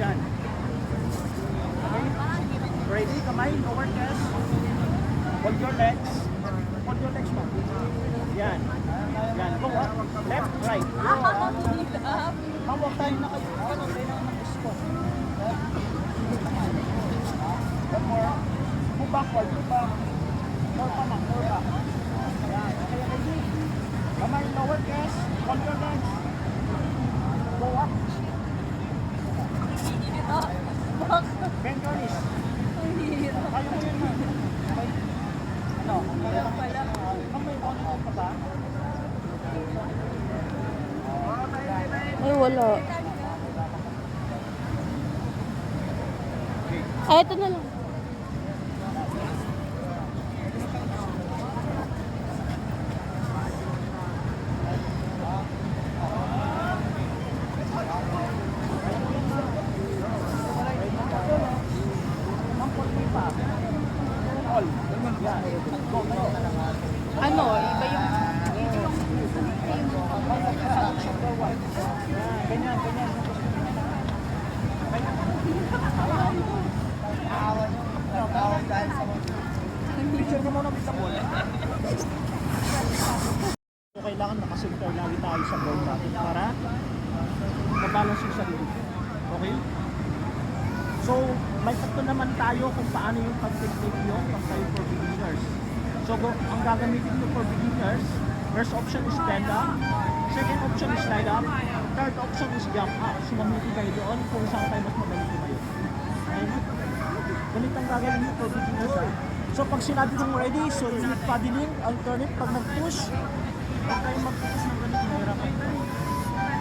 Yan. Okay. Ready? Kamay, lower chest. Hold your legs. Hold your legs mo. Yan. Yan. Go up. Left, right. Hawak tayo na kayo. Hawak tayo na mag-squat. One more. Move backward. Move back. More pa na. More back. Yan. Okay, ready? Kamay, lower chest. Hold your legs. Go up. Bend your knees. Kaya mo yun man. Okay. Ano? Kamay, on ka ba? Ay, wala. Ay, ito na lang. Ano? Iba yung... Ganyan, ganyan. Picture mo muna sa bowl. So, kailangan nakasinter lagi tayo sa bowl natin para mabalance yung sarili. Okay? So, may tatlo naman tayo kung paano yung pag-technique nyo pag tayo for beginners. So, ang gagamitin nyo for beginners, first option is stand up, second option is slide up, third option is jump up. So, mamili kayo doon kung saan tayo mas magaling tumayo. Okay? Ganito ang gagawin nyo for beginners. So, pag sinabi kong ready, so unit paddling, alternate, pag nag-push, huwag kayong mag-push ng ganito, mahirapan tayo.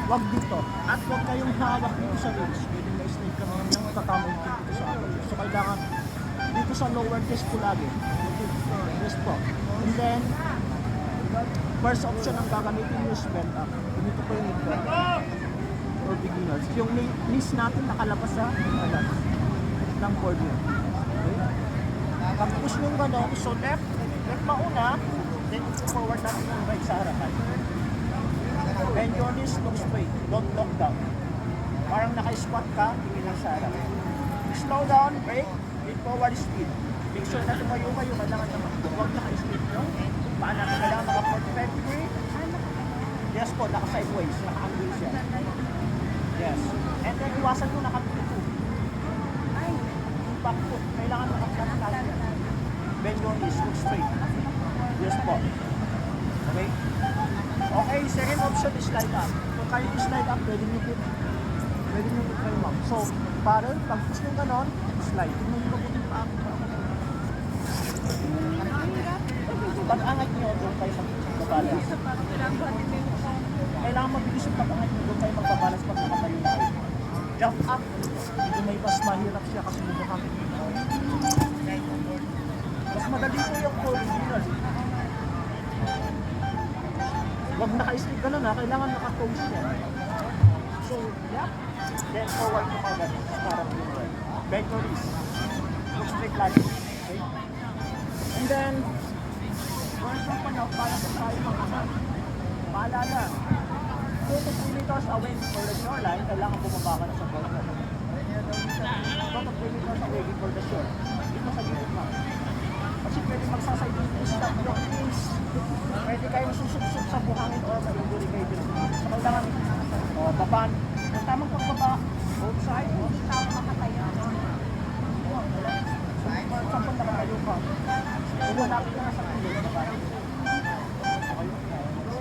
Huwag dito. At huwag kayong hawak dito sa wheels. Pwede ma-slide ka naman yung tatama yung dito sa upper. So, kailangan dito sa lower chest po lagi. Yes po. And then, first option ang gagamitin nyo is bend up. Dito po yung bend up for beginners. Yung knees natin nakalabas sa alas ng board nyo. Okay? Pag-push nyo gano'n, so left mauna, then forward natin yung right sa harapan. Bend your knees, look straight. Don't lock down. Parang naka-squat ka, tingin lang sa harap. Slow down, break, lead forward speed. Make sure na tumayo kayo, kailangan naman huwag naka-speed nyo. Paan natin kailangan maka 45 degree. Yes po, naka-sideways, naka-angle siya. Yes. And then iwasan nyo naka-2. Back foot, kailangan naka-flat tayo. Bend your knees, look straight. Yes po. Okay? Okay, second option is slide up. Kung kayo is slide up, pwede nyo try up. So, parang, pag push nyo ganon, slide. Tingnan nyo mabuti pa ako. Pag-angat nyo, doon kayo magbabalance. Kailangan mabilis yung pag-angat nyo, doon kayo magbabalance pag nakatayo na kayo. Jump up. Hindi may mas mahirap siya kasi bubukang. Mas madali po yung for beginners. Huwag naka-stick ka na, kailangan naka-toes siya. So, yeah. Then forward mo kagad. Parang yung right. Bend your knees. Look straight like it. Okay? And then, once yung panaw, parang tayo mga paalala. 2 to 3 meters away for the shoreline, kailangan bumaba ka na sa boat. 2 to 3 meters away for the shore. Dito sa gilid mo. Kasi pwede magsaside yung stop yung knees. Pwede kayong susubsub sa buhangin or ma-injury kayo dito. So kailangan, baban. Ang tamang pagbaba, both sides, tamang makatayo. Saan po nakatayo ka? Umanapit ka na sa kilid.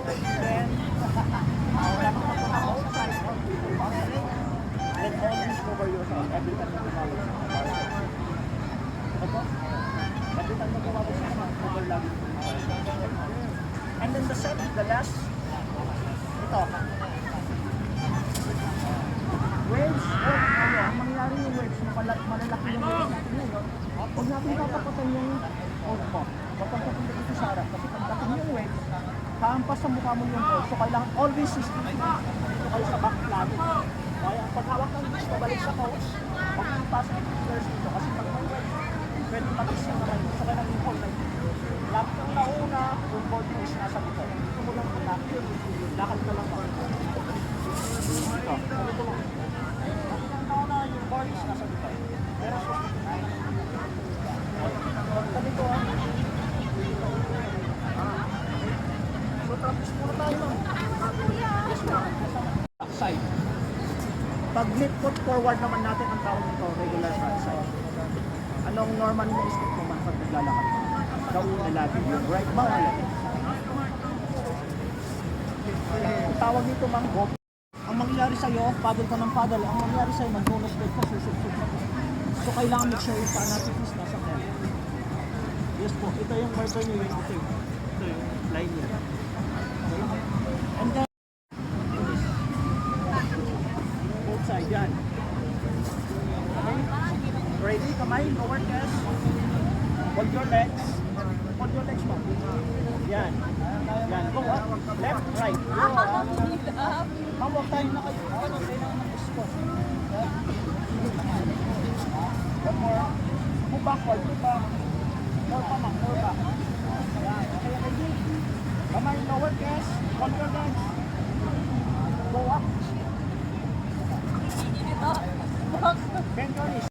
Then, wala kang magpapaka both sides or then always cover yourself every time na gumawin sa mga. Ito? Every time na gumawin sa mga, cover lagi. And then the last, ito. Waves, ang mangyayari yung waves, malalaki yung waves natin yun. Huwag natin tatapatan yung hold mo. Huwag kang papunta dito sa harap. Kasi pagdating yung waves, haampas sa mukha mo yung hold. So kailangan always system dito kayo sa back lagi. Kaya pag hawak ng waves, pabalik sa coach, huwag nang pasok yung fingers dito. Kasi pag may waves, pwede matis yung kamay. So kailangan yung hold na dito. Lapit ng nauna, yung hold mo is nasa dito. Dito mo lang yung lapit. Lakad ka lang ako. Ito, ganito lang. Pag mid foot forward naman natin ang tawag nito, regular front side. Anong normal mo step naman pag naglalakad ka? Kauna lagi yung right ba o left? Ang tawag nito manggo. Ang mangyayari sa'yo, paddle ka ng paddle. Ang mangyayari sa'yo, mag-bonus bed ka, susubsub ka. So kailangan make sure yung paa natin is nasa tent. Yes po, ito yung marker nyo yung okay. Ito yung line niya. Okay? And then, both side, yan. Okay? Ready? Kamay, lower chest. Hold your legs. Hold your legs mo. Yan. Yan. Go up. Left, right. Mawag tayo na kayo. Ano, kailangan ng spot. One more. Move backward. Move back. More pa man. More back. Yan. Okay, ready? Kamay, lower chest. Hold your legs. Go up. Bend your knees.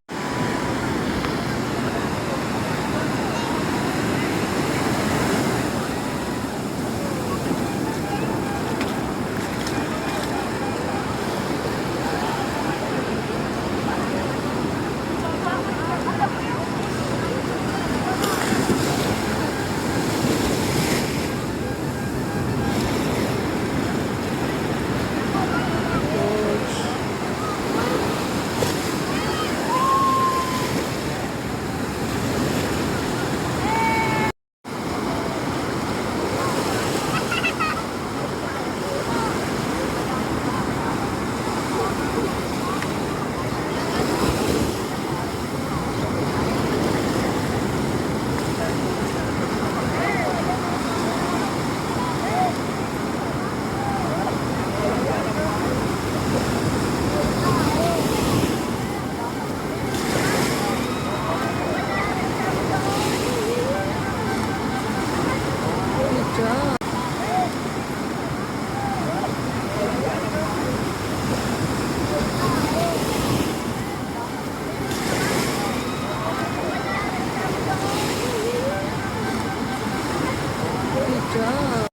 Good job. Good job.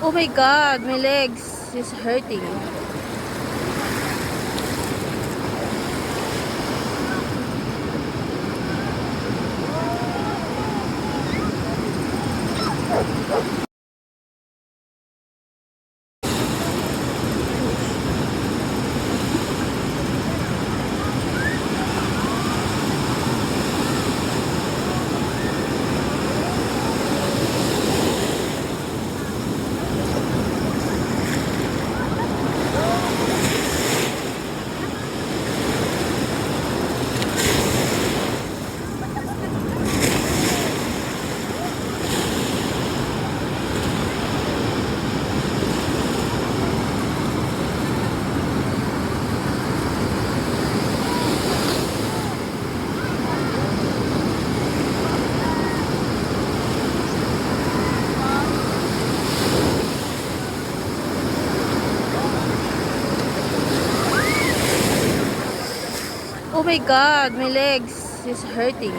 Oh my God, my legs is hurting. Oh my God, my legs is hurting.